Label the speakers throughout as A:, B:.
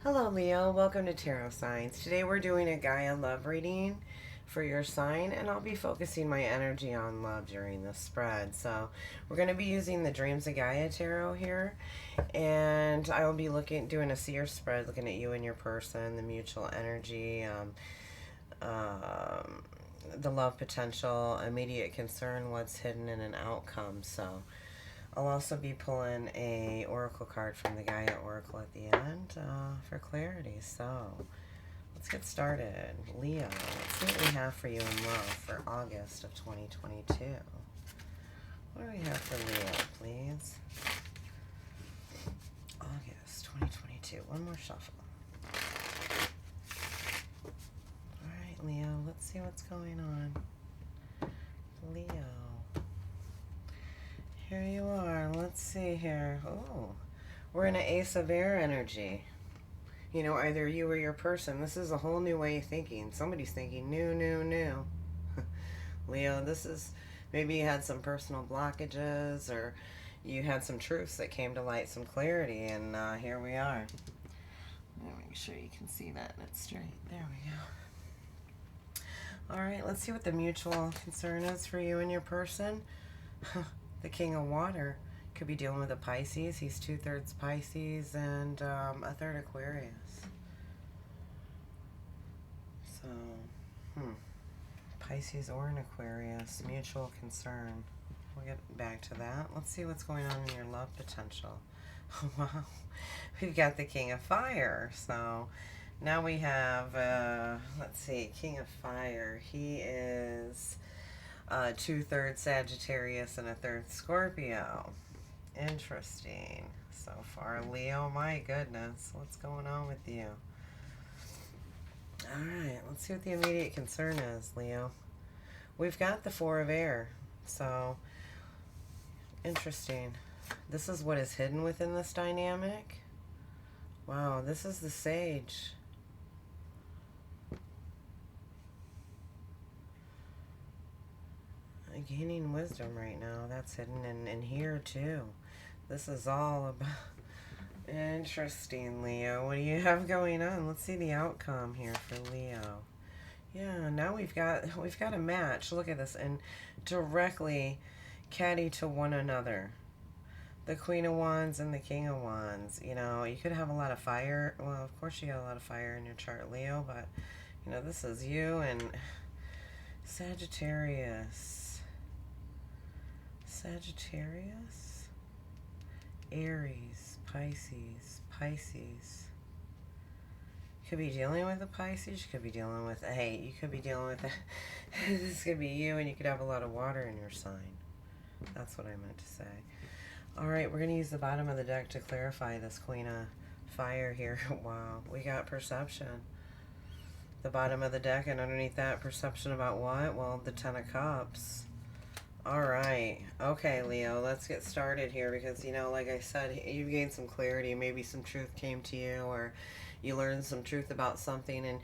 A: Hello Leo, welcome to Tarot Signs. Today we're doing a Gaia love reading for your sign, and I'll be focusing my energy on love during this spread. So we're going to be using the Dreams of Gaia Tarot here, and I will be doing a seer spread, looking at you and your person, the mutual energy, the love potential, immediate concern, what's hidden, and an outcome. So I'll also be pulling a oracle card from the Gaia Oracle at the end for clarity. So let's get started. Leo, let's see what we have for you in love for August of 2022. What do we have for Leo, please? August 2022. One more shuffle. All right, Leo, let's see what's going on. Leo. Here you are. Let's see here. Oh, we're in an Ace of Air energy. You know, either you or your person. This is a whole new way of thinking. Somebody's thinking new. Leo, this is, maybe you had some personal blockages, or you had some truths that came to light, some clarity, and here we are. Make sure you can see that and it's straight. There we go. All right, let's see what the mutual concern is for you and your person. The King of Water could be dealing with a Pisces. He's 2/3 Pisces and a third Aquarius. So, Pisces or an Aquarius, mutual concern. We'll get back to that. Let's see what's going on in your love potential. Wow, we've got the King of Fire. So now we have, let's see, King of Fire. He is 2/3 Sagittarius and a third Scorpio. Interesting so far, Leo. My goodness, what's going on with you? All right, let's see what the immediate concern is, Leo. We've got the Four of Air. So interesting. This is what is hidden within this dynamic. Wow, this is the Sage. Gaining wisdom right now. That's hidden in here too. This is all about... Interesting, Leo. What do you have going on? Let's see the outcome here for Leo. Yeah, now we've got a match. Look at this, and directly caddy to one another. The Queen of Wands and the King of Wands. You know, you could have a lot of fire. Well, of course you got a lot of fire in your chart, Leo, but you know, this is you and Sagittarius, Aries, Pisces. You could be dealing with a Pisces. You could be dealing with you could be dealing with this could be you, and you could have a lot of water in your sign. That's what I meant to say. All right, we're going to use the bottom of the deck to clarify this Queen of Fire here. Wow, we got perception. The bottom of the deck, and underneath that, perception about what? Well, the Ten of Cups. All right. Okay, Leo, let's get started here because, you know, like I said, you've gained some clarity. Maybe some truth came to you, or you learned some truth about something, and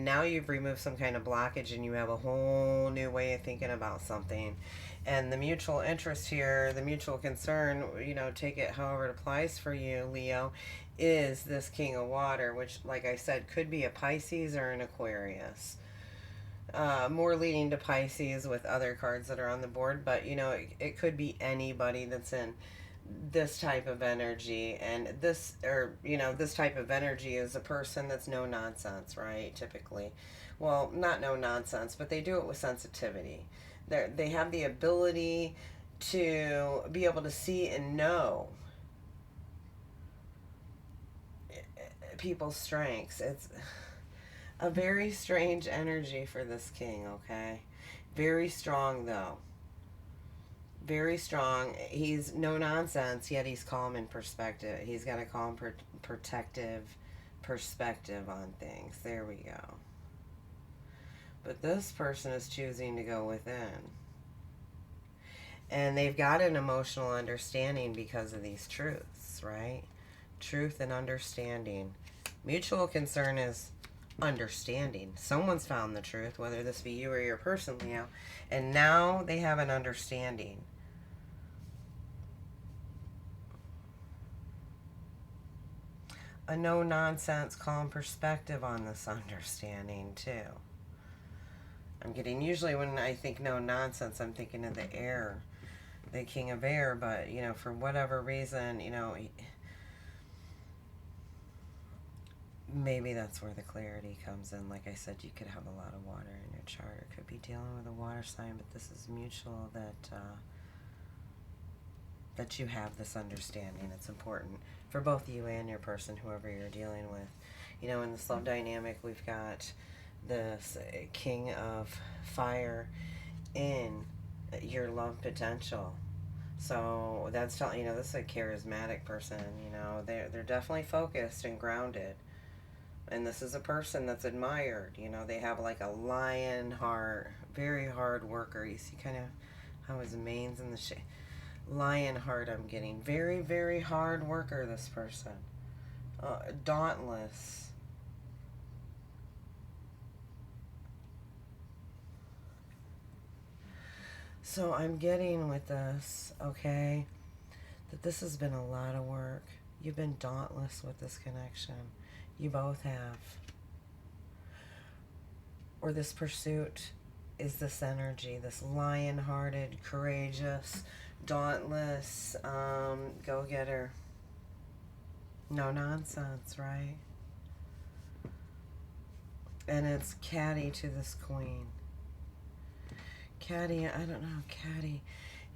A: now you've removed some kind of blockage and you have a whole new way of thinking about something. And the mutual interest here, the mutual concern, you know, take it however it applies for you, Leo, is this King of Water, which, like I said, could be a Pisces or an Aquarius. More leading to Pisces with other cards that are on the board, but you know, it could be anybody that's in this type of energy, and this, or you know, this type of energy is a person that's no nonsense, right? Typically, well, not no nonsense, but they do it with sensitivity. They have the ability to be able to see and know people's strengths. It's a very strange energy for this king, okay? Very strong, though. Very strong. He's no nonsense, yet he's calm in perspective. He's got a calm, protective perspective on things. There we go. But this person is choosing to go within. And they've got an emotional understanding because of these truths, right? Truth and understanding. Mutual concern is understanding. Someone's found the truth, whether this be you or your person, Leo, and now they have an understanding. a no-nonsense, calm perspective on this understanding, too. I'm getting, usually when I think no nonsense, I'm thinking of the air, the king of air, but, you know, for whatever reason, you know, maybe that's where the clarity comes in. Like I said, you could have a lot of water in your chart. It could be dealing with a water sign, but this is mutual, that you have this understanding. It's important for both you and your person, whoever you're dealing with. You know, in this love dynamic, we've got this king of fire in your love potential. So that's telling, you know, this is a charismatic person. You know, they're definitely focused and grounded. And this is a person that's admired. You know, they have like a lion heart, very hard worker. You see kind of how his mane's in the shape. Lion heart I'm getting. Very, very hard worker, this person. Dauntless. So I'm getting with this, okay, that this has been a lot of work. You've been dauntless with this connection. You both have. Or this pursuit is this energy, this lion-hearted, courageous, dauntless, go-getter. No nonsense, right? And it's catty to this queen. Caddy, I don't know, caddy.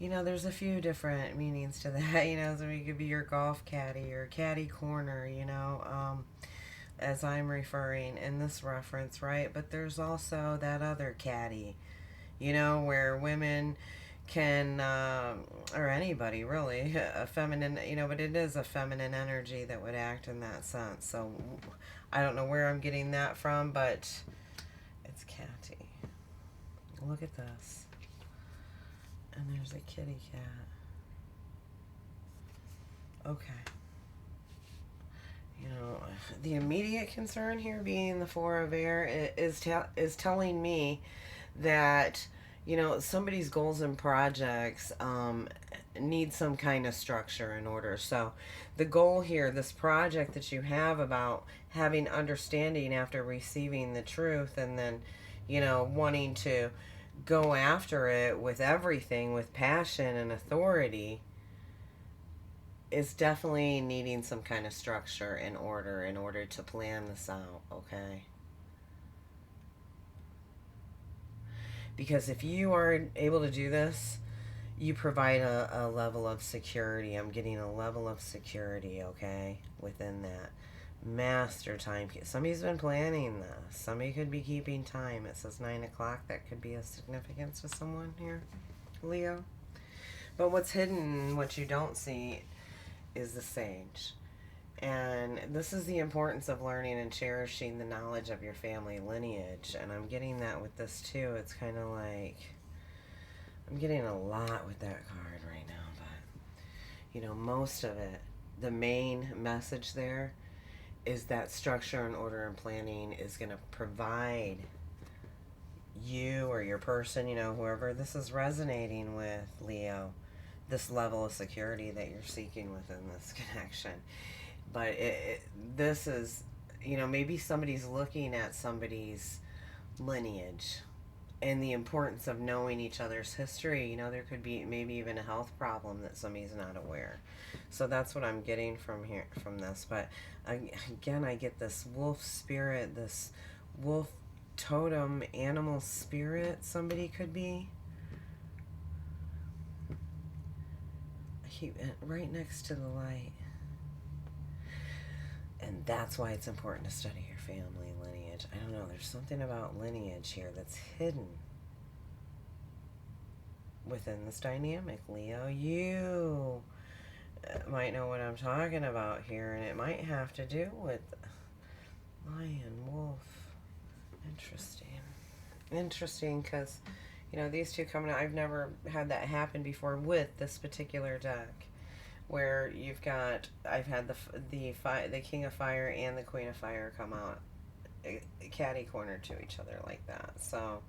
A: You know, there's a few different meanings to that. You know, so it could be your golf caddy or caddy corner, you know, as I'm referring in this reference, right? But there's also that other caddy, you know, where women can, or anybody really, a feminine, you know, but it is a feminine energy that would act in that sense. So I don't know where I'm getting that from, but it's catty. Look at this. And there's a kitty cat. Okay. You know, the immediate concern here being the Four of Air is telling me that, you know, somebody's goals and projects need some kind of structure in order. So the goal here, this project that you have about having understanding after receiving the truth and then, you know, wanting to go after it with everything, with passion and authority, is definitely needing some kind of structure in order to plan this out, okay? Because if you are able to do this, you provide a level of security. I'm getting a level of security, okay, within that. Master time. Somebody's been planning this. Somebody could be keeping time. It says 9 o'clock. That could be a significance to someone here, Leo. But what's hidden, what you don't see, is the sage. And this is the importance of learning and cherishing the knowledge of your family lineage. And I'm getting that with this too. It's kind of like, I'm getting a lot with that card right now. But, you know, most of it, the main message there is that structure and order and planning is going to provide you or your person, you know, whoever this is resonating with, Leo, this level of security that you're seeking within this connection. But this is, you know, maybe somebody's looking at somebody's lineage and the importance of knowing each other's history. You know, there could be maybe even a health problem that somebody's not aware. So that's what I'm getting from here, from this. But again, I get this wolf spirit, this wolf totem animal spirit somebody could be. I keep it right next to the light. And that's why it's important to study your family lineage. I don't know, there's something about lineage here that's hidden within this dynamic, Leo. You might know what I'm talking about here, and it might have to do with lion, wolf. Interesting, because, you know, these two coming out, I've never had that happen before with this particular deck, where you've got, I've had the King of Fire and the Queen of Fire come out catty corner to each other like that. So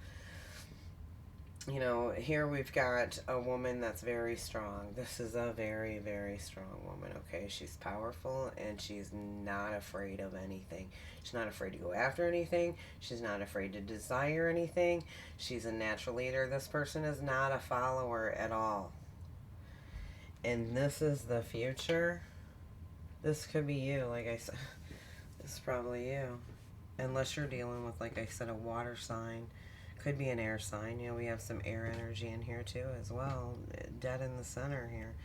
A: You know, here we've got a woman that's very strong. This is a very, very strong woman, okay? She's powerful and she's not afraid of anything. She's not afraid to go after anything. She's not afraid to desire anything. She's a natural leader. This person is not a follower at all. And this is the future. This could be you, like I said. This is probably you. Unless you're dealing with, like I said, a water sign. Could be an air sign. You know, we have some air energy in here too as well. Dead in the center here.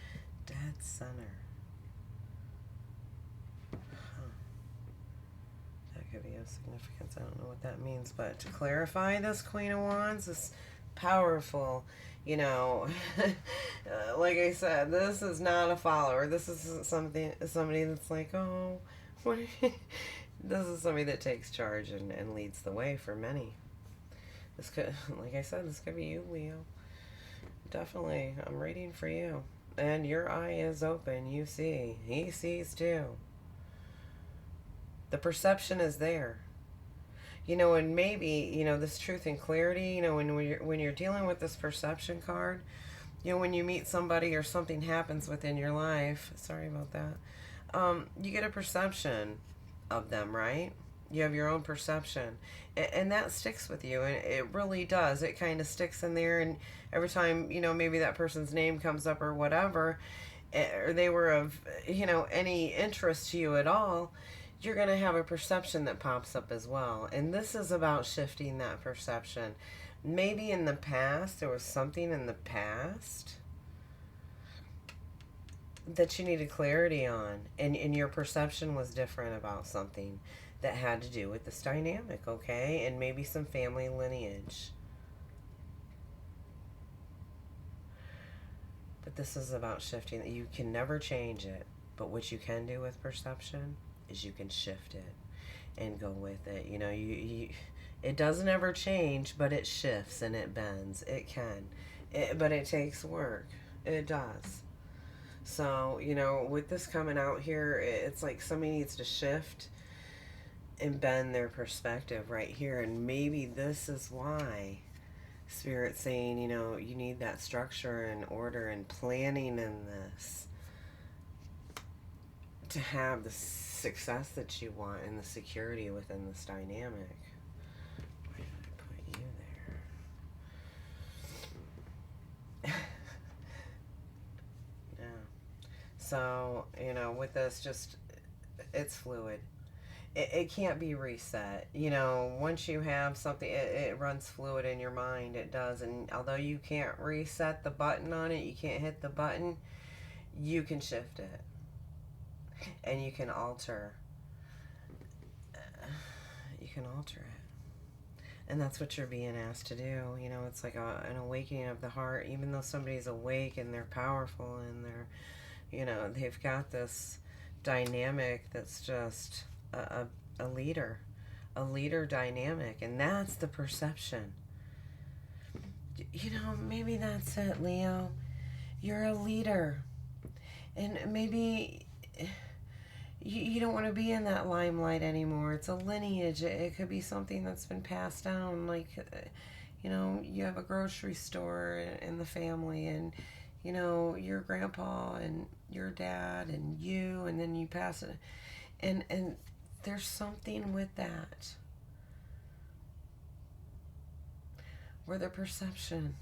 A: Dead center. Huh. That could be of significance. I don't know what that means. But to clarify, this Queen of Wands is powerful. You know, like I said, this is not a follower. This is somebody that's like, oh, what this is somebody that takes charge and leads the way for many. This could, like I said, this could be you, Leo. Definitely, I'm reading for you. And your eye is open. You see. He sees too. The perception is there. You know, and maybe, you know, this truth and clarity, you know, when you're dealing with this perception card, you know, when you meet somebody or something happens within your life, sorry about that, you get a perception of them, right? You have your own perception, and that sticks with you, and it really does. It kind of sticks in there, and every time, you know, maybe that person's name comes up or whatever, or they were of, you know, any interest to you at all, you're going to have a perception that pops up as well. And this is about shifting that perception. Maybe in the past, there was something in the past that you needed clarity on, and your perception was different about something that had to do with this dynamic, okay? And maybe some family lineage. But this is about shifting. You can never change it, but what you can do with perception is you can shift it and go with it. You know, it doesn't ever change, but it shifts and it bends. It can. But it takes work. It does. So, you know, with this coming out here, it's like somebody needs to shift and bend their perspective right here. And maybe this is why Spirit's saying, you know, you need that structure and order and planning in this to have the success that you want and the security within this dynamic. Why did I put you there? Yeah. So, you know, with this, just, it's fluid. It can't be reset. You know, once you have something, it runs fluid in your mind. It does. And although you can't reset the button on it, you can't hit the button, you can shift it. And you can alter. You can alter it. And that's what you're being asked to do. You know, it's like an awakening of the heart. Even though somebody's awake and they're powerful and they're, you know, they've got this dynamic that's just a leader dynamic, and that's the perception. You know, maybe that's it, Leo. You're a leader, and maybe you don't want to be in that limelight anymore. It's a lineage. It could be something that's been passed down, like, you know, you have a grocery store in the family, and, you know, your grandpa and your dad and you, and then you pass it, and there's something with that where the perception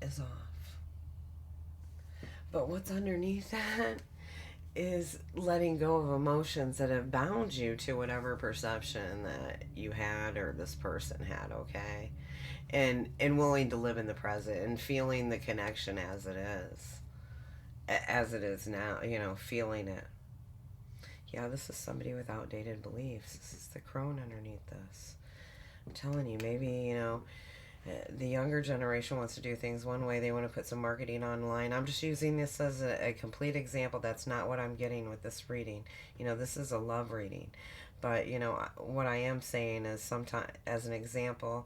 A: is off. But what's underneath that is letting go of emotions that have bound you to whatever perception that you had or this person had, okay? And willing to live in the present and feeling the connection as it is now, you know, feeling it. Yeah, this is somebody with outdated beliefs. This is the crone underneath this. I'm telling you, maybe, you know, the younger generation wants to do things one way. They want to put some marketing online. I'm just using this as a complete example. That's not what I'm getting with this reading. You know, this is a love reading. But, you know, what I am saying is sometimes, as an example,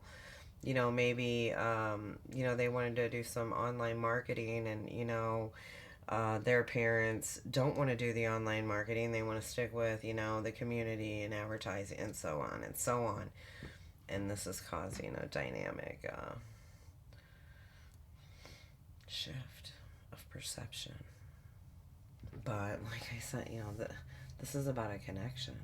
A: you know, maybe, you know, they wanted to do some online marketing and, you know, their parents don't want to do the online marketing. They want to stick with, you know, the community and advertising and so on and so on. And this is causing a dynamic shift of perception. But like I said, you know, this is about a connection.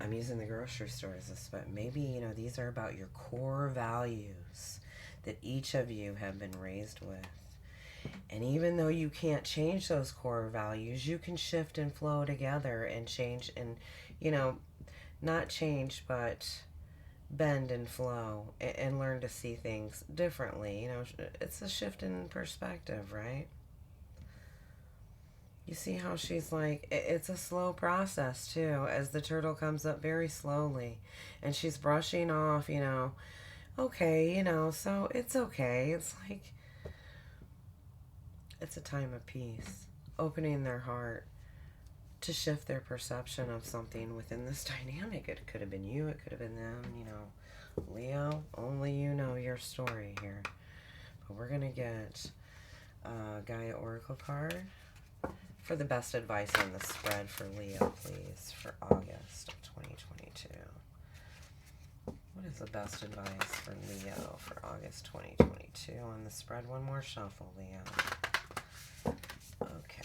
A: I'm using the grocery store as this, but maybe, you know, these are about your core values that each of you have been raised with. And even though you can't change those core values, you can shift and flow together and change and, you know, not change, but bend and flow and learn to see things differently. You know, it's a shift in perspective, right? You see how she's like, it's a slow process too, as the turtle comes up very slowly and she's brushing off, you know, okay, you know, so it's okay. It's like, it's a time of peace, opening their heart to shift their perception of something within this dynamic. It could have been you, it could have been them, you know. Leo, only you know your story here. But we're going to get Gaia Oracle card for the best advice on the spread for Leo, please, for August of 2022. What is the best advice for Leo for August 2022 on the spread? One more shuffle, Leo. Okay,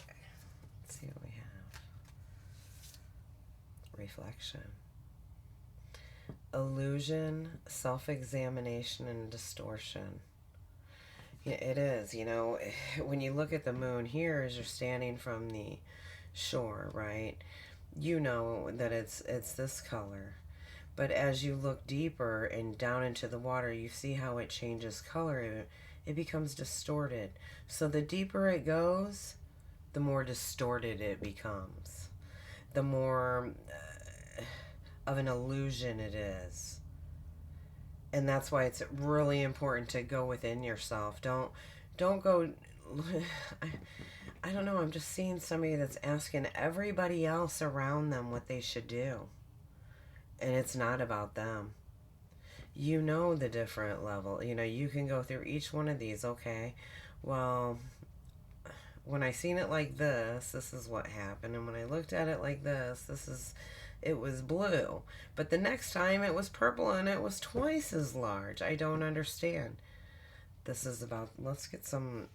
A: let's see what we have. Reflection. Illusion, self-examination, and distortion. Yeah, it is, you know, when you look at the moon here as you're standing from the shore, right? You know that it's this color. But as you look deeper and down into the water, you see how it changes color. It becomes distorted. So the deeper it goes, the more distorted it becomes. The more of an illusion it is. And that's why it's really important to go within yourself. Don't go. I don't know. I'm just seeing somebody that's asking everybody else around them what they should do. And it's not about them. You know the different level. You know, you can go through each one of these. Okay, well, when I seen it like this is what happened. And when I looked at it like this it was blue. But the next time it was purple and it was twice as large. I don't understand. This is about, let's get some,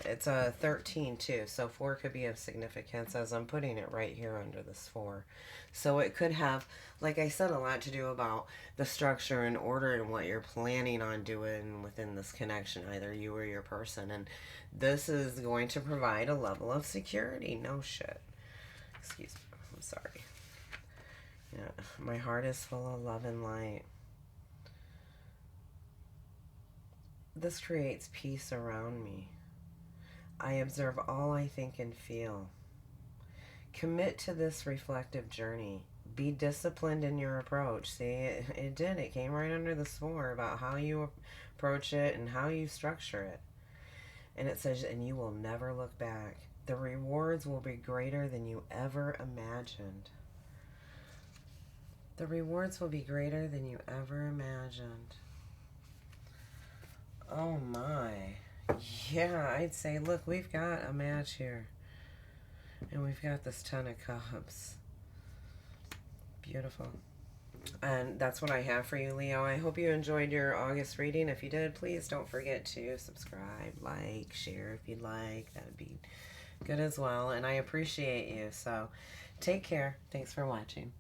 A: it's a 13 too. So 4 could be of significance as I'm putting it right here under this 4. So it could have, like I said, a lot to do about the structure and order and what you're planning on doing within this connection, either you or your person. And this is going to provide a level of security. No shit. Excuse me. I'm sorry. Yeah, my heart is full of love and light. This creates peace around me. I observe all I think and feel. Commit to this reflective journey. Be disciplined in your approach. See, it did. It came right under the 4 about how you approach it and how you structure it. And it says, and you will never look back. The rewards will be greater than you ever imagined. The rewards will be greater than you ever imagined. Oh my. Yeah, I'd say, look, we've got a match here. And we've got this 10 of Cups. Beautiful. And that's what I have for you, Leo. I hope you enjoyed your August reading. If you did, please don't forget to subscribe, like, share if you'd like. That would be good as well. And I appreciate you. So take care. Thanks for watching.